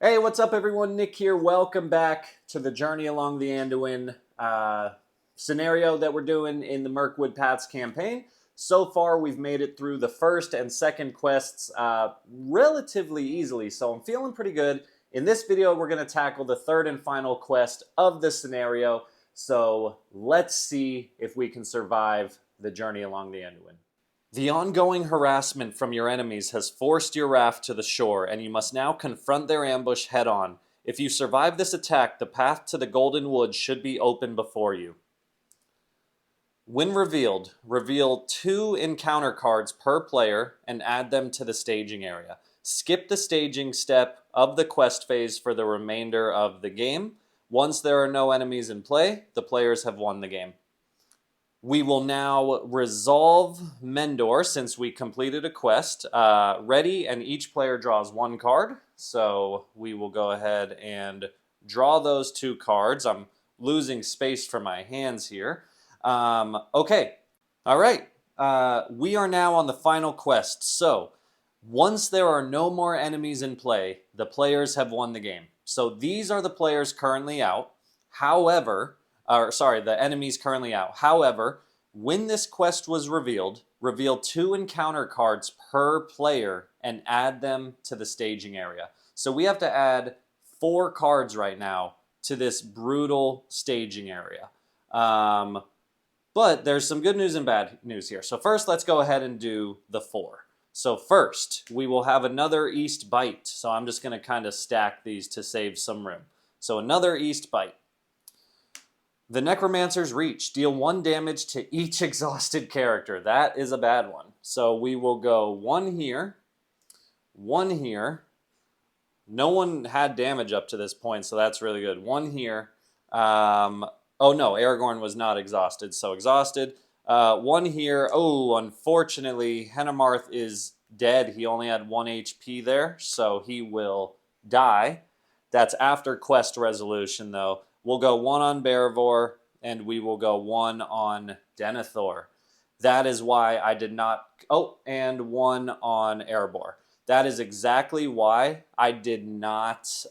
Hey, what's up, everyone? Nick here. Welcome back to the journey along the Anduin scenario that we're doing in the Mirkwood Paths campaign. So far, we've made it through the first and second quests relatively easily, so I'm feeling pretty good. In this video, we're going to tackle the third and final quest of the scenario, so let's see if we can survive the journey along the Anduin. The ongoing harassment from your enemies has forced your raft to the shore, and you must now confront their ambush head-on. If you survive this attack, the path to the Golden Wood should be open before you. When revealed, reveal 2 encounter cards per player and add them to the staging area. Skip the staging step of the quest phase for the remainder of the game. Once there are no enemies in play, the players have won the game. We will now resolve Mendor since we completed a quest. Ready, and each player draws 1 card. So we will go ahead and draw those 2 cards. I'm losing space for my hands here. Okay, all right. We are now on the final quest. So once there are no more enemies in play, the players have won the game. So these are the players currently out. However, the enemies currently out. However, when this quest was revealed, reveal 2 encounter cards per player and add them to the staging area. So we have to add 4 cards right now to this brutal staging area. But there's some good news and bad news here. So first, let's go ahead and do the 4. So first, we will have another East Bite. So I'm just going to kind of stack these to save some room. So another East Bite. The Necromancer's Reach. Deal 1 damage to each exhausted character. That is a bad one. So we will go 1 here, 1 here. No one had damage up to this point, so that's really good. 1 here. Oh no, Aragorn was not exhausted, so exhausted. 1 here. Oh, unfortunately, Henemarth is dead. He only had 1 HP there, so he will die. That's after quest resolution, though. We'll go 1 on Beravor, and we will go 1 on Denethor. That is why I did not... Oh, and 1 on Erebor. That is exactly why I did not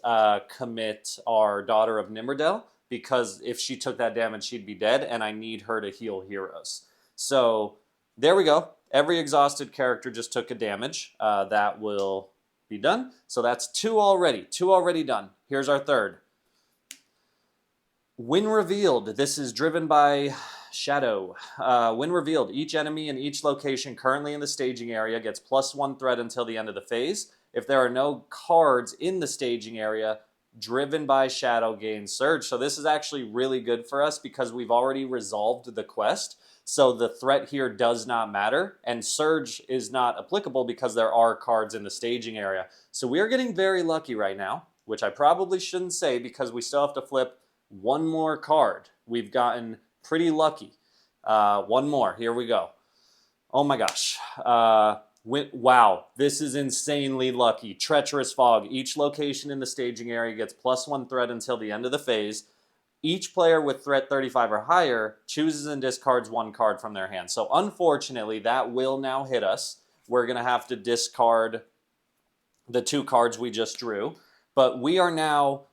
commit our Daughter of Nimrudel, because if she took that damage, she'd be dead, and I need her to heal heroes. So, there we go. Every exhausted character just took a damage. That will be done. So that's 2 already. 2 already done. Here's our third. When revealed, this is driven by Shadow. When revealed, each enemy in each location currently in the staging area gets +1 threat until the end of the phase. If there are no cards in the staging area, driven by Shadow gains Surge. So this is actually really good for us because we've already resolved the quest. So the threat here does not matter, and Surge is not applicable because there are cards in the staging area. So we are getting very lucky right now, which I probably shouldn't say because we still have to flip 1 more card. We've gotten pretty lucky. 1 more. Here we go. Oh my gosh. Wow. This is insanely lucky. Treacherous Fog. Each location in the staging area gets +1 threat until the end of the phase. Each player with threat 35 or higher chooses and discards 1 card from their hand. So unfortunately, that will now hit us. We're going to have to discard the 2 cards we just drew. But we are now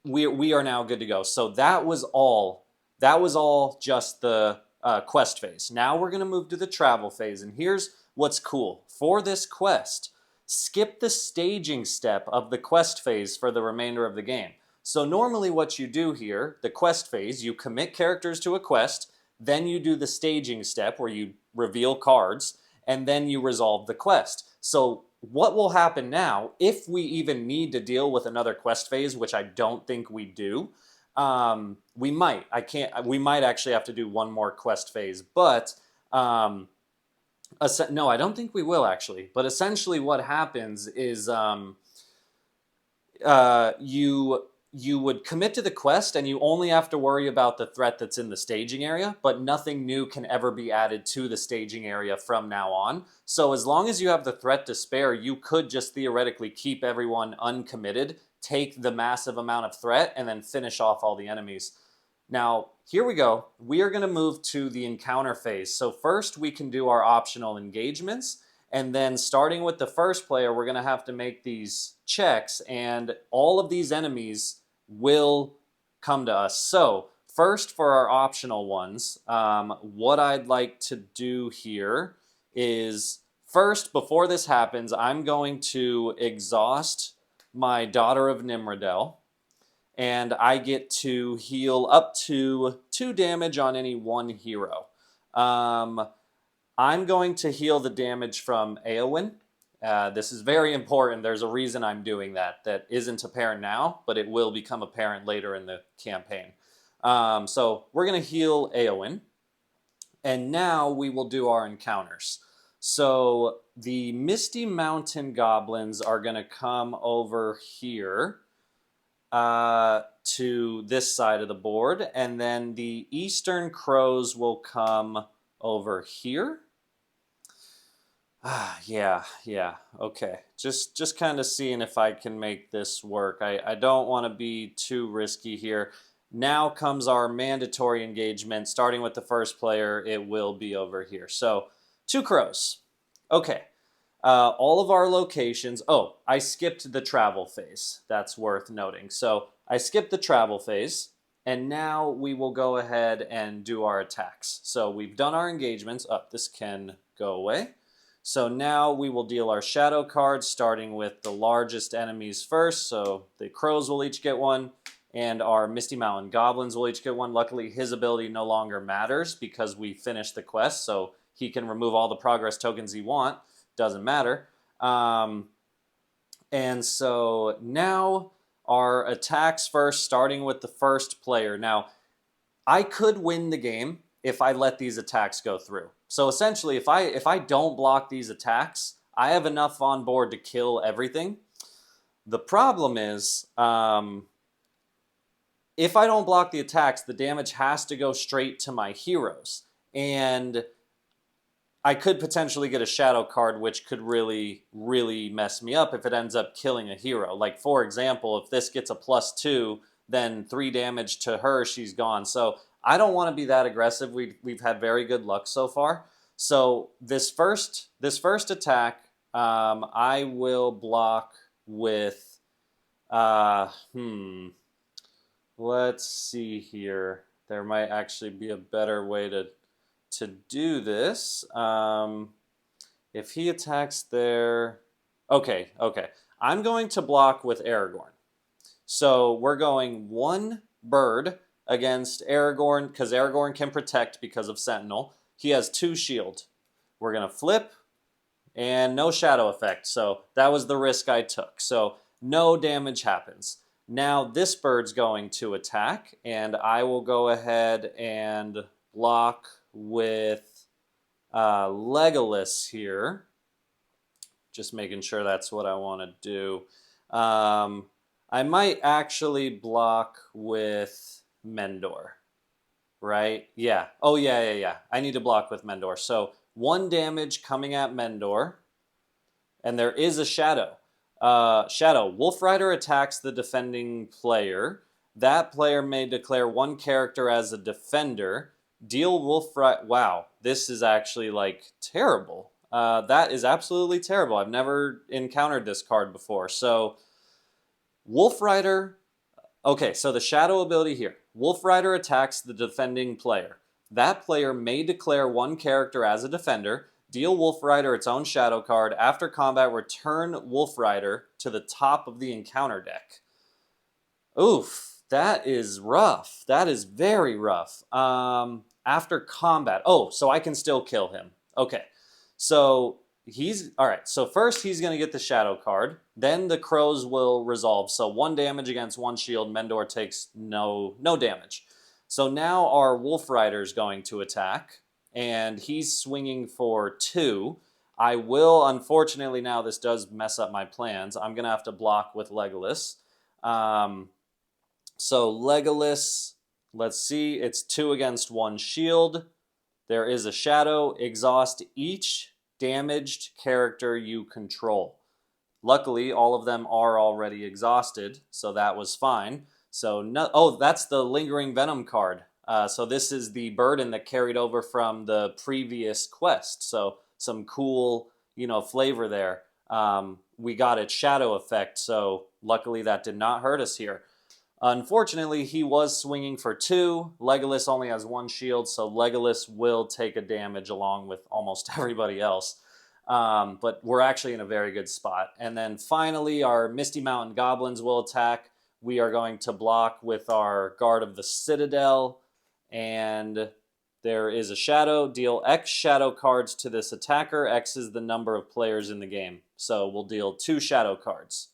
good to go. So that was all just the quest phase. Now we're going to move to the travel phase. And here's what's cool. For this quest, skip the staging step of the quest phase for the remainder of the game. So normally what you do here, the quest phase, you commit characters to a quest, then you do the staging step where you reveal cards, and then you resolve the quest. So what will happen now, if we even need to deal with another quest phase, which I don't think we do, we might. We might actually have to do 1 more quest phase, but no, I don't think we will actually. But essentially, what happens is you would commit to the quest, and you only have to worry about the threat that's in the staging area, but nothing new can ever be added to the staging area from now on. So as long as you have the threat to spare, you could just theoretically keep everyone uncommitted, take the massive amount of threat, and then finish off all the enemies. Now, here we go. We are going to move to the encounter phase. So first, we can do our optional engagements, And then starting with the first player, we're going to have to make these checks, and all of these enemies will come to us. So first, for our optional ones, what I'd like to do here is first, before this happens, I'm going to exhaust my Daughter of Nimrodel, and I get to heal up to 2 damage on any one hero. I'm going to heal the damage from Anduin. This is very important. There's a reason I'm doing that isn't apparent now, but it will become apparent later in the campaign. So we're going to heal Anduin, and now we will do our encounters. So the Misty Mountain Goblins are going to come over here to this side of the board, and then the Eastern Crows will come over here. Yeah, okay. Just kind of seeing if I can make this work. I don't want to be too risky here. Now comes our mandatory engagement. Starting with the first player, it will be over here. So, 2 crows. Okay. All of our locations. Oh, I skipped the travel phase. That's worth noting. So, I skipped the travel phase, and now we will go ahead and do our attacks. So, we've done our engagements. Oh, this can go away. So now we will deal our shadow cards, starting with the largest enemies first. So the crows will each get 1, and our Misty Mountain Goblins will each get 1. Luckily, his ability no longer matters because we finished the quest, so he can remove all the progress tokens he wants. Doesn't matter. And so now our attacks first, starting with the first player. Now, I could win the game if I let these attacks go through. So essentially, if I don't block these attacks, I have enough on board to kill everything. The problem is, if I don't block the attacks, the damage has to go straight to my heroes. And I could potentially get a shadow card, which could really, really mess me up if it ends up killing a hero. Like, for example, if this gets a +2, then 3 damage to her, she's gone. So I don't want to be that aggressive. We've had very good luck so far. So this first attack, I will block with, let's see here. There might actually be a better way to do this. If he attacks there, okay. I'm going to block with Aragorn. So we're going 1 bird against Aragorn, because Aragorn can protect because of Sentinel. He has 2 shield. We're going to flip, and no shadow effect. So that was the risk I took. So no damage happens. Now this bird's going to attack, and I will go ahead and block with Legolas here. Just making sure that's what I want to do. I might actually block with Mendor, right? Yeah. Oh, yeah. I need to block with Mendor. So 1 damage coming at Mendor, and there is a shadow. Shadow. Wolf Rider attacks the defending player. That player may declare 1 character as a defender. Deal Wolf Rider. Wow, this is actually like terrible. That is absolutely terrible. I've never encountered this card before. So Wolf Rider. Okay, so the shadow ability here. Wolf Rider attacks the defending player. That player may declare 1 character as a defender. Deal Wolf Rider its own shadow card. After combat, return Wolf Rider to the top of the encounter deck. Oof, that is rough. That is very rough. After combat. Oh, so I can still kill him. Okay, so all right, so first he's going to get the shadow card. Then the crows will resolve. So 1 damage against 1 shield. Mendor takes no damage. So now our Wolf Rider is going to attack, and he's swinging for 2. I will, unfortunately, now this does mess up my plans. I'm going to have to block with Legolas. So Legolas, let's see, it's 2 against 1 shield. There is a shadow. Exhaust each damaged character you control. Luckily, all of them are already exhausted, so that was fine. So oh, that's the Lingering Venom card. So this is the burden that carried over from the previous quest. So some cool flavor there. We got its shadow effect, so luckily that did not hurt us here. Unfortunately, he was swinging for 2. Legolas only has 1 shield, so Legolas will take a damage along with almost everybody else. But we're actually in a very good spot. And then finally, our Misty Mountain Goblins will attack. We are going to block with our Guard of the Citadel. And there is a shadow. Deal X shadow cards to this attacker. X is the number of players in the game. So we'll deal 2 shadow cards.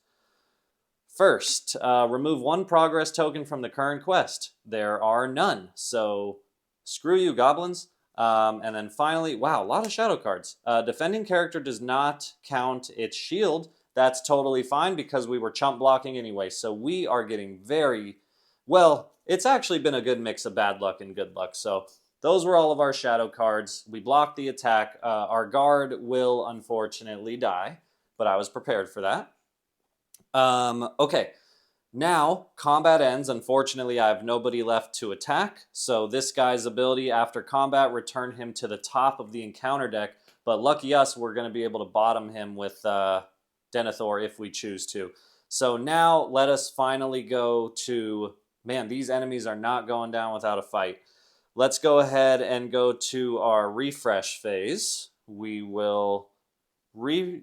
First, remove 1 progress token from the current quest. There are none, so screw you, goblins. And then finally, wow, a lot of shadow cards. Defending character does not count its shield. That's totally fine because we were chump blocking anyway. So we are getting well, it's actually been a good mix of bad luck and good luck. So those were all of our shadow cards. We blocked the attack. Our guard will unfortunately die, but I was prepared for that. Okay, now combat ends. Unfortunately, I have nobody left to attack, so this guy's ability after combat returned him to the top of the encounter deck, but lucky us, we're going to be able to bottom him with Denethor if we choose to. So now let us finally go to, man, these enemies are not going down without a fight. Let's go ahead and go to our refresh phase. We will ready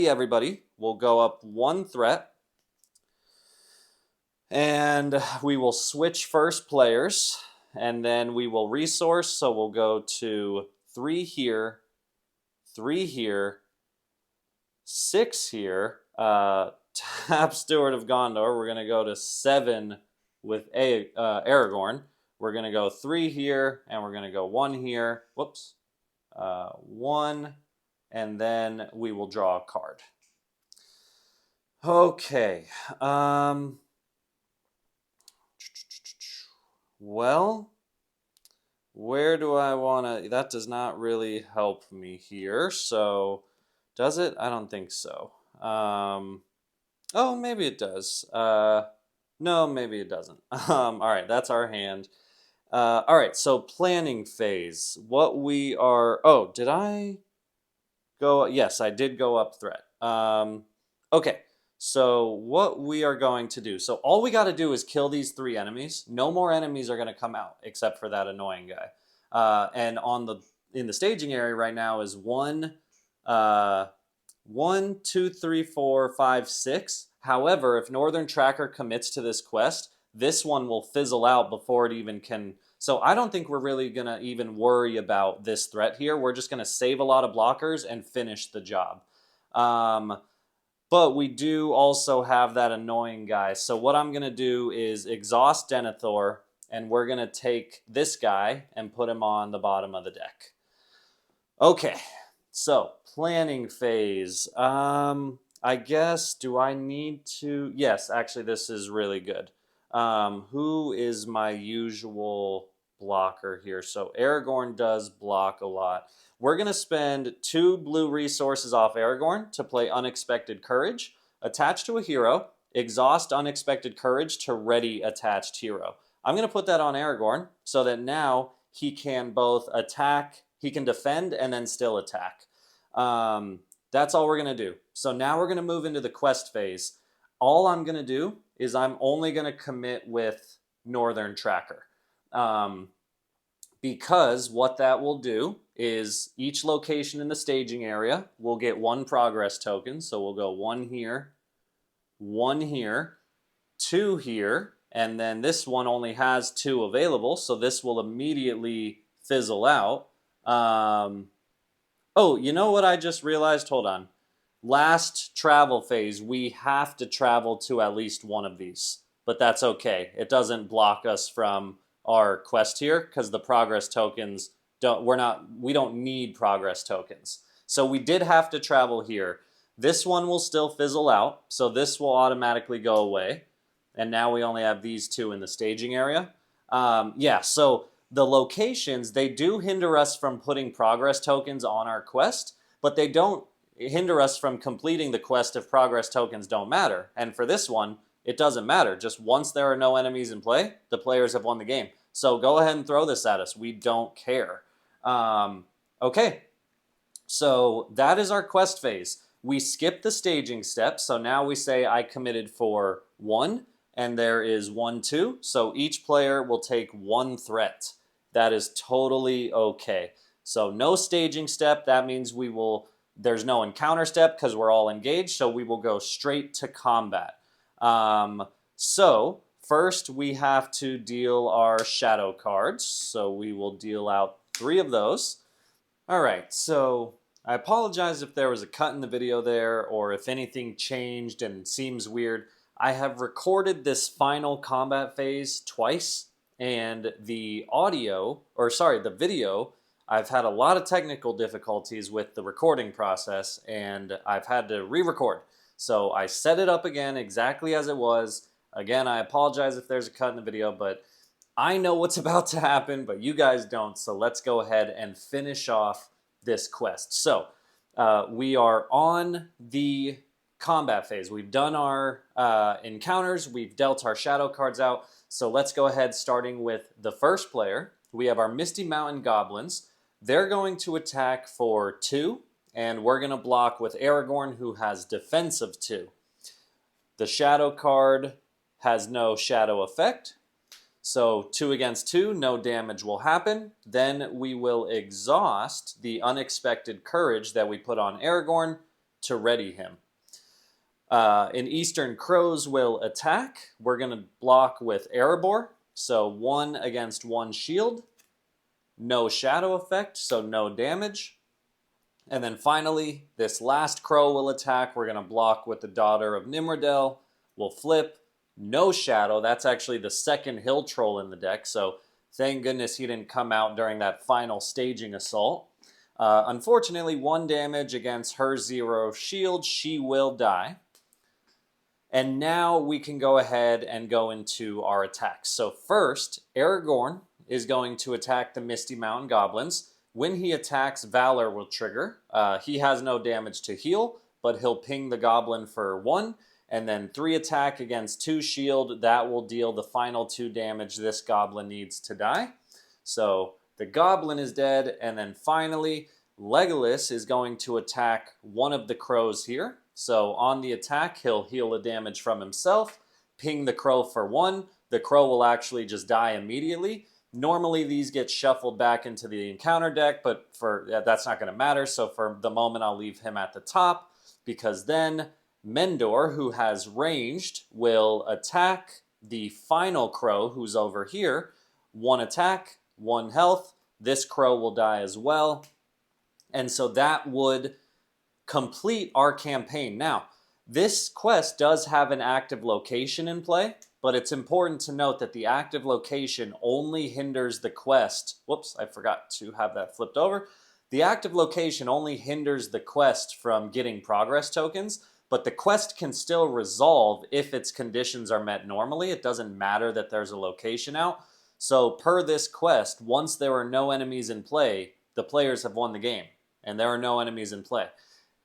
everybody. We'll go up 1 threat. And we will switch first players. And then we will resource. So we'll go to 3 here, 3 here, 6 here. Tap Steward of Gondor. We're going to go to 7 with Aragorn. We're going to go 3 here. And we're going to go 1 here. Whoops. 1. And then we will draw a card. Okay. Well, where do I want to... That does not really help me here. So, does it? I don't think so. Oh, maybe it does. No, maybe it doesn't. All right, that's our hand. All right, so planning phase. What we are... Oh, did I... go? Yes, I did go up threat. Okay, so what we are going to do. So all we got to do is kill these 3 enemies. No more enemies are going to come out except for that annoying guy. And in the staging area right now is 1, 2, 3, 4, 5, 6. However, if Northern Tracker commits to this quest, this one will fizzle out before it even can... So I don't think we're really going to even worry about this threat here. We're just going to save a lot of blockers and finish the job. But we do also have that annoying guy. So what I'm going to do is exhaust Denethor, and we're going to take this guy and put him on the bottom of the deck. Okay, so planning phase. I guess, do I need to... Yes, actually, this is really good. Who is my usual blocker here? So Aragorn does block a lot. We're going to spend 2 blue resources off Aragorn to play Unexpected Courage. Attach to a hero. Exhaust Unexpected Courage to ready attached hero. I'm going to put that on Aragorn so that now he can both attack, he can defend, and then still attack. That's all we're going to do. So now we're going to move into the quest phase. All I'm going to do is I'm only going to commit with Northern Tracker. Because what that will do is each location in the staging area will get 1 progress token. So we'll go 1 here, 1 here, 2 here, and then this one only has 2 available, so this will immediately fizzle out. Oh, you know what I just realized? Hold on. Last travel phase, we have to travel to at least 1 of these, but that's okay. It doesn't block us from our quest here because the progress tokens we don't need progress tokens. So we did have to travel here. This one will still fizzle out, so this will automatically go away. And now we only have these 2 in the staging area. Yeah, so the locations, they do hinder us from putting progress tokens on our quest, but they don't hinder us from completing the quest if progress tokens don't matter. And for this one, it doesn't matter. Just once there are no enemies in play, the players have won the game. So go ahead and throw this at us. We don't care. Okay. So that is our quest phase. We skip the staging step. So now we say I committed for 1, and there is 1, 2. So each player will take 1 threat. That is totally okay. So no staging step. That means there's no encounter step because we're all engaged. So we will go straight to combat. So first we have to deal our shadow cards. So we will deal out 3 of those. All right, so I apologize if there was a cut in the video there or if anything changed and seems weird. I have recorded this final combat phase twice, and the video, I've had a lot of technical difficulties with the recording process, and I've had to re-record. So I set it up again exactly as it was. Again, I apologize if there's a cut in the video, but I know what's about to happen, but you guys don't, so let's go ahead and finish off this quest. So, we are on the combat phase. We've done our encounters, we've dealt our shadow cards out, so let's go ahead starting with the first player. We have our Misty Mountain Goblins. They're going to attack for 2, and we're going to block with Aragorn, who has defense of 2. The shadow card has no shadow effect. So 2 against 2, no damage will happen. Then we will exhaust the unexpected courage that we put on Aragorn to ready him. In Eastern Crows will attack. We're going to block with Erebor. So 1 against 1 shield. No shadow effect, so no damage. And then finally, this last crow will attack. We're going to block with the Daughter of Nimrodel. We'll flip. No shadow. That's actually the second hill troll in the deck, so thank goodness he didn't come out during that final staging assault. Unfortunately, 1 damage against her 0 shield. She will die. And now we can go ahead and go into our attacks. So first, Aragorn is going to attack the Misty Mountain Goblins. When he attacks, Valor will trigger. He has no damage to heal, but he'll ping the goblin for 1. And then 3 attack against 2 shield. That will deal the final 2 damage this goblin needs to die. So the goblin is dead. And then finally, Legolas is going to attack one of the crows here. So on the attack, he'll heal a damage from himself, ping the crow for 1. The crow will actually just die immediately. Normally, these get shuffled back into the encounter deck, but that's not going to matter. So for the moment, I'll leave him at the top, because then Mendor, who has ranged, will attack the final crow who's over here. 1 attack, 1 health. This crow will die as well. And so that would complete our campaign. Now, this quest does have an active location in play, but it's important to note that the active location only hinders the quest. Whoops, I forgot to have that flipped over. The active location only hinders the quest from getting progress tokens, but the quest can still resolve if its conditions are met normally. It doesn't matter that there's a location out. So per this quest, once there are no enemies in play, the players have won the game, and there are no enemies in play.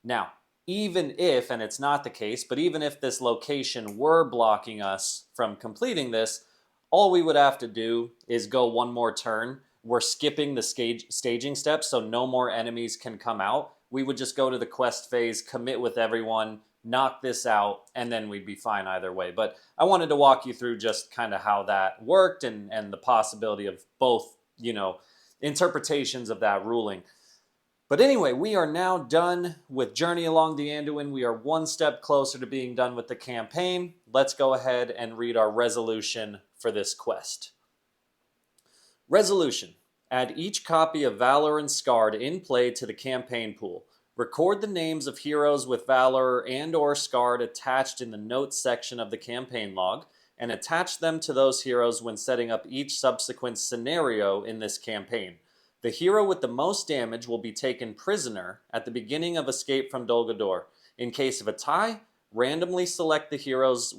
Now, even if, and it's not the case, but even if this location were blocking us from completing this, all we would have to do is go 1 more turn. We're skipping the staging steps, so no more enemies can come out. We would just go to the quest phase, commit with everyone, knock this out, and then we'd be fine either way. But I wanted to walk you through just kind of how that worked and the possibility of both, interpretations of that ruling. But anyway, we are now done with Journey Along the Anduin. We are 1 step closer to being done with the campaign. Let's go ahead and read our resolution for this quest. Resolution. Add each copy of Valor and Scarred in play to the campaign pool. Record the names of heroes with Valor and or Scarred attached in the notes section of the campaign log, and attach them to those heroes when setting up each subsequent scenario in this campaign. The hero with the most damage will be taken prisoner at the beginning of Escape from Dol Guldur. In case of a tie, randomly select the heroes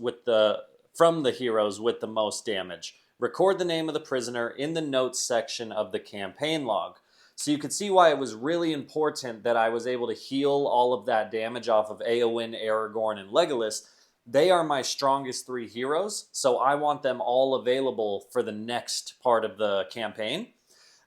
from the heroes with the most damage. Record the name of the prisoner in the notes section of the campaign log. So you can see why it was really important that I was able to heal all of that damage off of Éowyn, Aragorn, and Legolas. They are my strongest 3 heroes, so I want them all available for the next part of the campaign.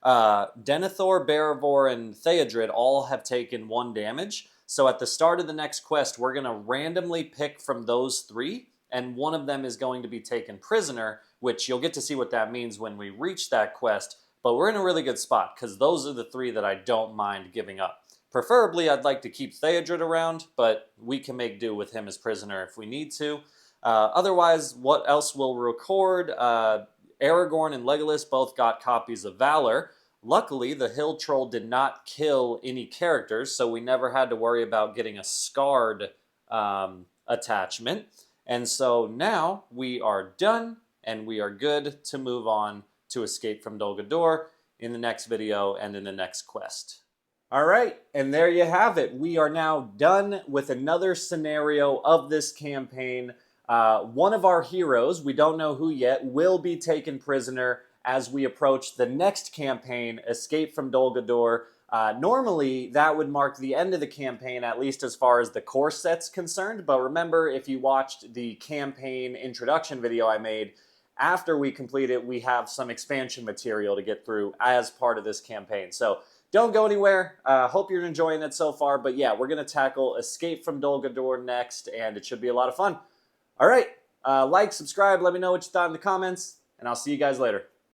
Denethor, Barivor, and Theodred all have taken 1 damage. So at the start of the next quest, we're going to randomly pick from those 3, and one of them is going to be taken prisoner, which you'll get to see what that means when we reach that quest. But we're in a really good spot, because those are the 3 that I don't mind giving up. Preferably, I'd like to keep Theodred around, but we can make do with him as prisoner if we need to. Otherwise, what else we'll record? Aragorn and Legolas both got copies of Valor. Luckily, the Hill Troll did not kill any characters, so we never had to worry about getting a scarred attachment. And so now we are done, and we are good to move on to Escape from Dol Guldur in the next video and in the next quest. All right, and there you have it. We are now done with another scenario of this campaign. One of our heroes, we don't know who yet, will be taken prisoner as we approach the next campaign, Escape from Dol Guldur. Normally, that would mark the end of the campaign, at least as far as the core set's concerned. But remember, if you watched the campaign introduction video I made, after we complete it, we have some expansion material to get through as part of this campaign. So don't go anywhere. Hope you're enjoying it so far. But yeah, we're going to tackle Escape from Dol Guldur next, and it should be a lot of fun. All right, like, subscribe, let me know what you thought in the comments, and I'll see you guys later.